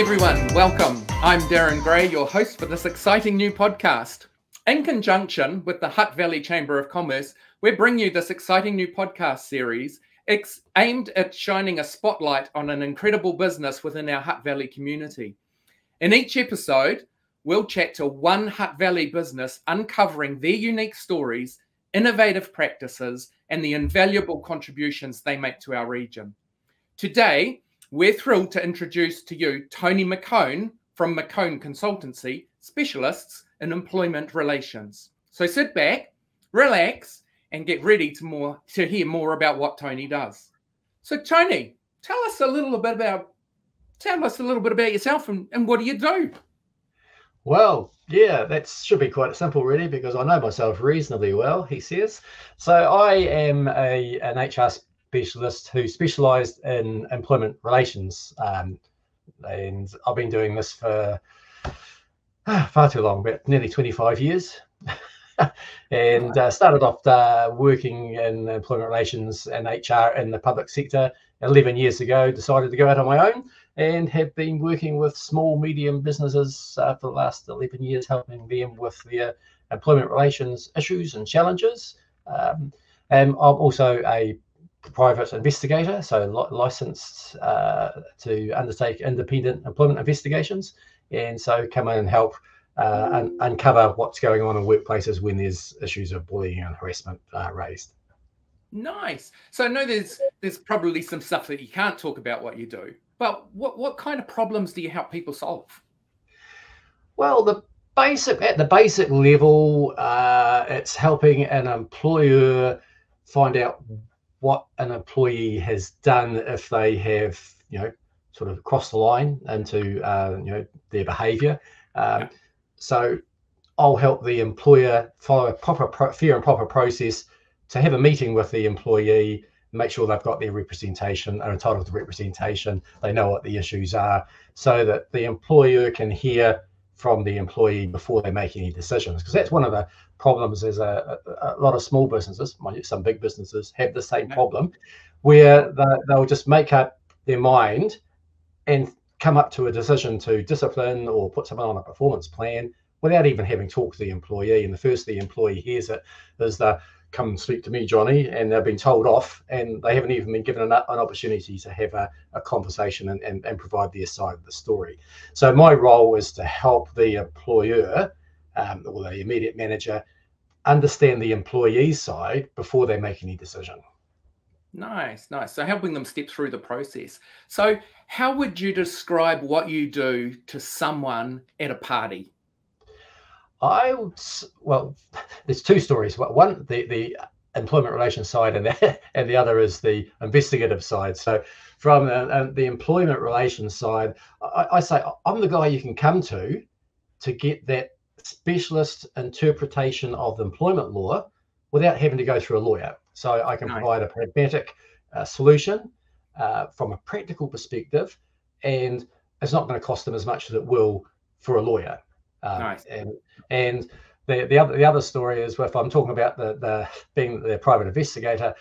everyone, welcome. I'm Darryn Gray, your host for this exciting new podcast. In conjunction with the Hutt Valley Chamber of Commerce, we bring you this exciting new podcast series aimed at shining a spotlight on an incredible business within our Hutt Valley community. In each episode, we'll chat to one Hutt Valley business, uncovering their unique stories, innovative practices, and the invaluable contributions they make to our region. Today, we're thrilled to introduce to you Tony McKone from McKone Consultancy, specialists in employment relations. So sit back, relax, and get ready to hear more about what Tony does. So Tony, tell us a little bit about yourself and what do you do? Well, yeah, that should be quite simple, really, because I know myself reasonably well, he says. So I am an HR specialist who specialised in employment relations, and I've been doing this for far too long, but nearly 25 years. And started off working in employment relations and HR in the public sector 11 years ago, decided to go out on my own, and have been working with small, medium businesses for the last 11 years, helping them with their employment relations issues and challenges. And I'm also a private investigator, so licensed to undertake independent employment investigations, and so come in and help uncover what's going on in workplaces when there's issues of bullying and harassment raised. Nice. So I know there's probably some stuff that you can't talk about what you do, but what kind of problems do you help people solve? Well, at the basic level, it's helping an employer find out what an employee has done if they have, sort of crossed the line into, their behaviour. So I'll help the employer follow a fair and proper process to have a meeting with the employee, make sure they've got their representation, are entitled to representation, they know what the issues are, so that the employer can hear from the employee before they make any decisions. Because that's one of the problems is a lot of small businesses, some big businesses have the same problem, where they'll just make up their mind and come up to a decision to discipline or put someone on a performance plan without even having talked to the employee. And the first the employee hears it is the "come speak to me, Johnny," and they've been told off, and they haven't even been given an opportunity to have a conversation and provide their side of the story. So my role is to help the employer or the immediate manager understand the employee's side before they make any decision. Nice. So helping them step through the process. So how would you describe what you do to someone at a party? Well, there's two stories. One, the employment relations side, and the other is the investigative side. So from the employment relations side, I say I'm the guy you can come to get that specialist interpretation of the employment law without having to go through a lawyer. So I can provide a pragmatic solution from a practical perspective, and it's not going to cost them as much as it will for a lawyer. And the other story is, if I'm talking about the being the private investigator,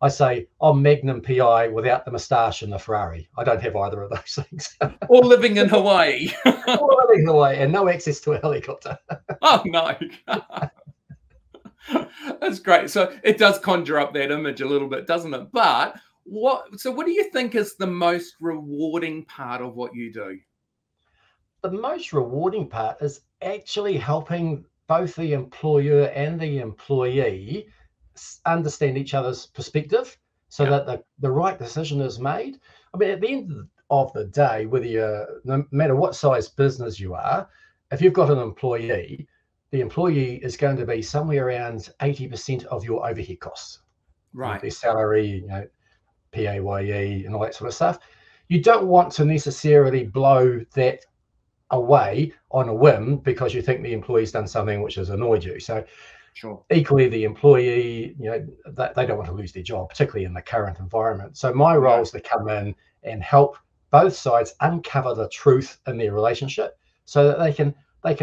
I say I'm Magnum PI without the moustache and the Ferrari. I don't have either of those things. Or living in Hawaii. Or living in Hawaii and no access to a helicopter. Oh no. That's great. So it does conjure up that image a little bit, doesn't it? But what do you think is the most rewarding part of what you do? The most rewarding part is actually helping both the employer and the employee understand each other's perspective so that the right decision is made. I mean, at the end of the day, no matter what size business you are, if you've got an employee, the employee is going to be somewhere around 80% of your overhead costs. Right. Their salary, PAYE and all that sort of stuff. You don't want to necessarily blow that away on a whim because you think the employee's done something which has annoyed you. So equally, the employee, they don't want to lose their job, particularly in the current environment. So my role is to come in and help both sides uncover the truth in their relationship so that they can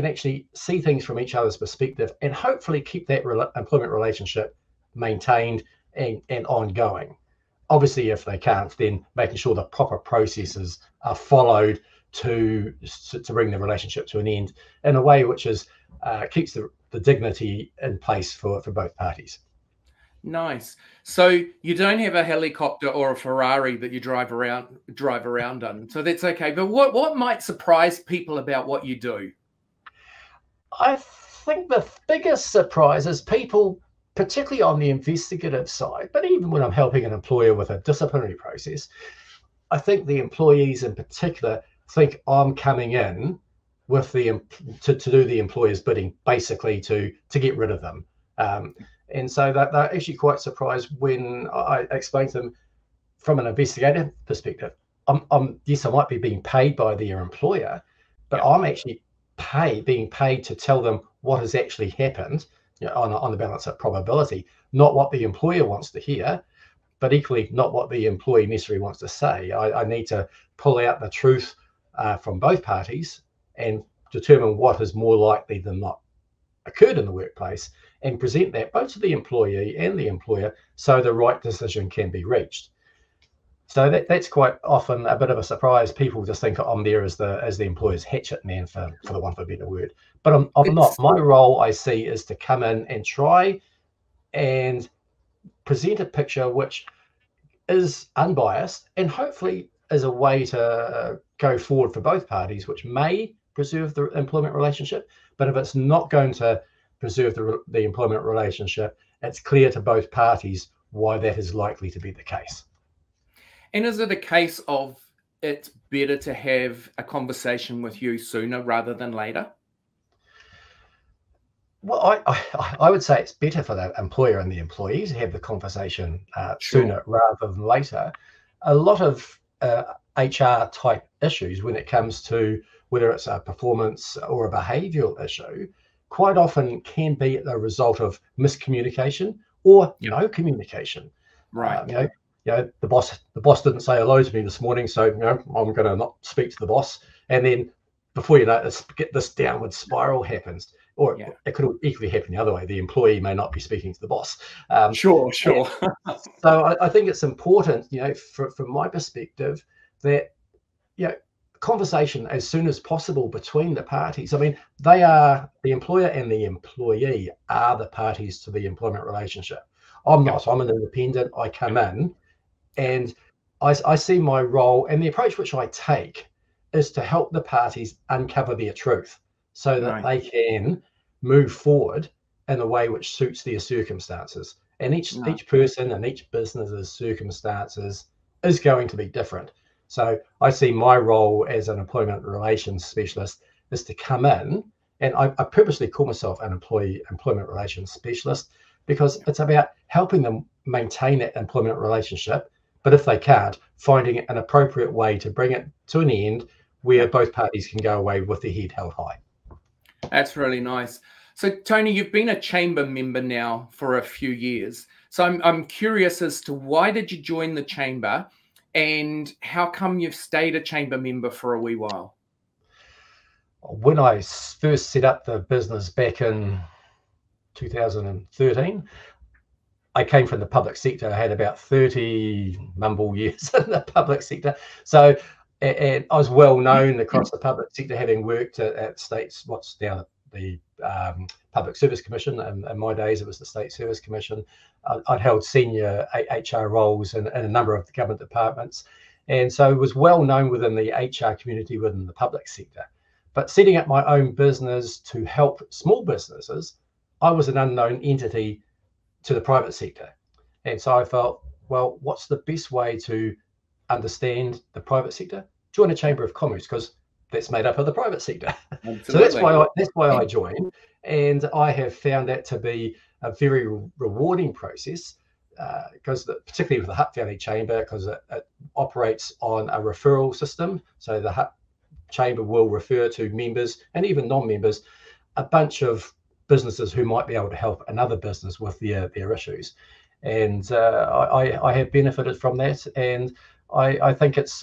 actually see things from each other's perspective and hopefully keep that employment relationship maintained and ongoing. Obviously, if they can't, then making sure the proper processes are followed to bring the relationship to an end in a way which is keeps the dignity in place for both parties. Nice. So you don't have a helicopter or a Ferrari that you drive around in, so that's okay. But what might surprise people about what you do? I think the biggest surprise is people, particularly on the investigative side, but even when I'm helping an employer with a disciplinary process, I think the employees in particular think I'm coming in with to do the employer's bidding, basically to get rid of them. And so they're actually quite surprised when I explain to them from an investigative perspective. Yes, I might be being paid by their employer, but I'm actually being paid to tell them what has actually happened, on the balance of probability, not what the employer wants to hear, but equally not what the employee necessarily wants to say. I need to pull out the truth from both parties and determine what is more likely than not occurred in the workplace, and present that both to the employee and the employer so the right decision can be reached. So that's quite often a bit of a surprise. People just think I'm there as the employer's hatchet man, for the want of a better word. But I'm not. My role, I see, is to come in and try and present a picture which is unbiased and hopefully is a way to go forward for both parties, which may preserve the employment relationship. But if it's not going to preserve the employment relationship, it's clear to both parties why that is likely to be the case. And is it a case of it's better to have a conversation with you sooner rather than later? Well, I would say it's better for the employer and the employee to have the conversation sooner rather than later. A lot of HR type issues, when it comes to whether it's a performance or a behavioural issue, quite often can be the result of miscommunication or no communication. Right. The boss didn't say hello to me this morning, so I'm going to not speak to the boss. And then before you know it, get this downward spiral happens. Or it could equally happen the other way. The employee may not be speaking to the boss. Sure. So I think it's important, from my perspective, that conversation as soon as possible between the parties. I mean, they are, the employer and the employee are the parties to the employment relationship. I'm not. I'm an independent. I come in, and I see my role, and the approach which I take is to help the parties uncover their truth, so that they can move forward in a way which suits their circumstances. And each person and each business's circumstances is going to be different. So I see my role as an employment relations specialist is to come in, and I purposely call myself an employment relations specialist, because it's about helping them maintain that employment relationship, but if they can't, finding an appropriate way to bring it to an end where both parties can go away with their head held high. That's really nice. So Tony, you've been a chamber member now for a few years. So I'm curious as to why did you join the chamber, and how come you've stayed a chamber member for a wee while? When I first set up the business back in 2013, I came from the public sector. I had about 30 mumble years in the public sector. So, and I was well known across the public sector, having worked at states, what's now the Public Service Commission. In my days, it was the State Service Commission. I'd held senior HR roles in a number of the government departments. And so it was well known within the HR community within the public sector. But setting up my own business to help small businesses, I was an unknown entity to the private sector. And so I felt, well, what's the best way to understand the private sector? Join a chamber of commerce, because that's made up of the private sector. So that's why I joined, and I have found that to be a very rewarding process, because particularly with the Hutt Valley Chamber, because it operates on a referral system. So the Hutt Chamber will refer to members and even non-members a bunch of businesses who might be able to help another business with their issues, and I have benefited from that, and I think it's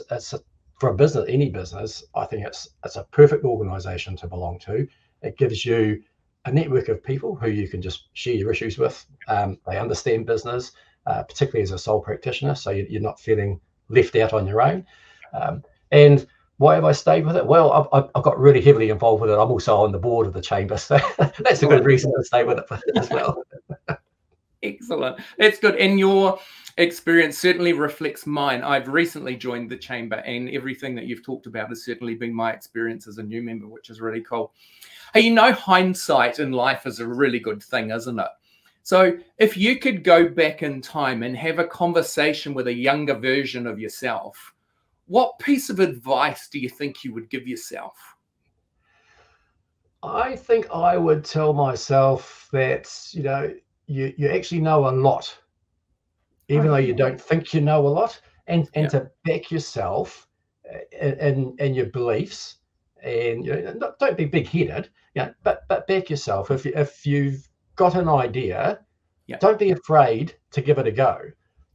for a business, any business, I think it's a perfect organisation to belong to. It gives you a network of people who you can just share your issues with. They understand business, particularly as a sole practitioner, so you're not feeling left out on your own. And why have I stayed with it? Well, I've got really heavily involved with it. I'm also on the board of the chamber, so that's a good reason to stay with it as well. Excellent. That's good. And your experience certainly reflects mine. I've recently joined the chamber, and everything that you've talked about has certainly been my experience as a new member, which is really cool. Hey, you know, hindsight in life is a really good thing, isn't it? So if you could go back in time and have a conversation with a younger version of yourself, what piece of advice do you think you would give yourself? I think I would tell myself that, you know, you actually know a lot, even though you don't think you know a lot, and to back yourself in your beliefs, and you know, don't be big-headed, you know, but back yourself. If you've got an idea, don't be afraid to give it a go.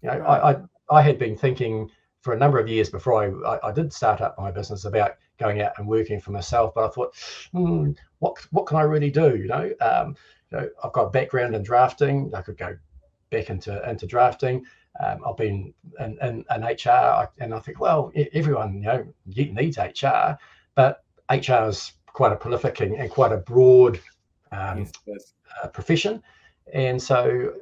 You know, I had been thinking for a number of years before I did start up my business about going out and working for myself, but I thought, what can I really do? You know, I've got a background in drafting. I could go back into drafting. I've been in HR, and I think, well, everyone, you know, needs HR, but HR is quite a prolific and quite a broad profession. And so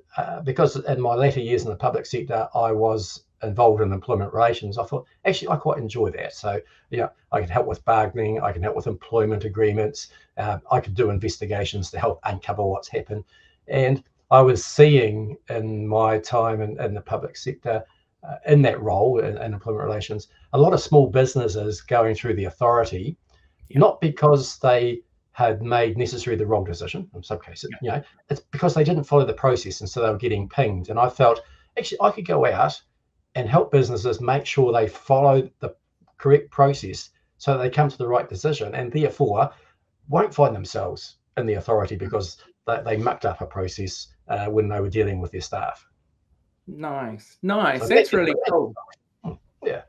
because in my later years in the public sector, I was involved in employment relations, I thought, actually, I quite enjoy that. So, you know, I can help with bargaining, I can help with employment agreements, I could do investigations to help uncover what's happened. And I was seeing in my time in the public sector, in that role in employment relations, a lot of small businesses going through the authority, not because they had made necessarily the wrong decision in some cases, you know, it's because they didn't follow the process, and so they were getting pinged. And I felt, actually, I could go out and help businesses make sure they follow the correct process so that they come to the right decision, and therefore won't find themselves in the authority because they mucked up a process when they were dealing with their staff. Nice. So that's really cool. Yeah.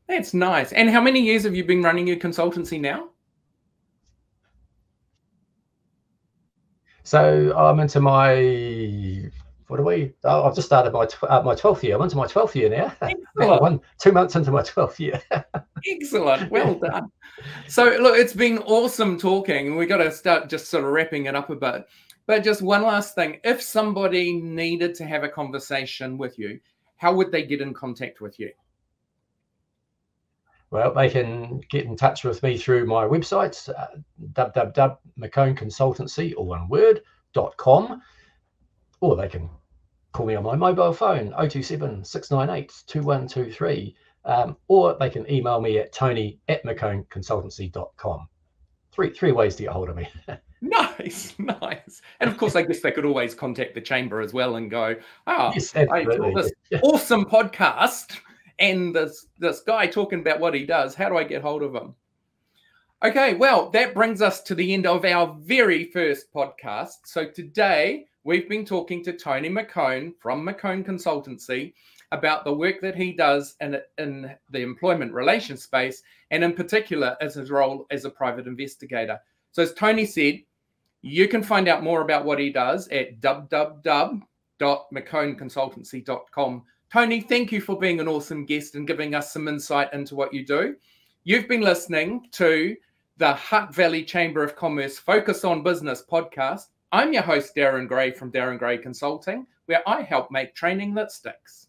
That's nice. And how many years have you been running your consultancy now? So I'm into my, I've just started my 12th year. I'm into my 12th year now. About 2 months into my 12th year. Excellent. Well done. So look, it's been awesome talking. We got to start just sort of wrapping it up a bit. But just one last thing. If somebody needed to have a conversation with you, how would they get in contact with you? Well, they can get in touch with me through my website, www.McKone all one word, .com, or they can call me on my mobile phone, 027 698 2123, or they can email me at tony@McKoneConsultancy.com. Three ways to get hold of me. Nice. And of course, I guess they could always contact the chamber as well and go, yes, I saw this awesome podcast and this guy talking about what he does. How do I get hold of him? Okay, well, that brings us to the end of our very first podcast. So today we've been talking to Tony McKone from McKone Consultancy about the work that he does in the employment relations space, and in particular as his role as a private investigator. So as Tony said, you can find out more about what he does at www.McKoneConsultancy.com. Tony, thank you for being an awesome guest and giving us some insight into what you do. You've been listening to the Hutt Valley Chamber of Commerce Focus on Business podcast. I'm your host, Darryn Gray from Darryn Gray Consulting, where I help make training that sticks.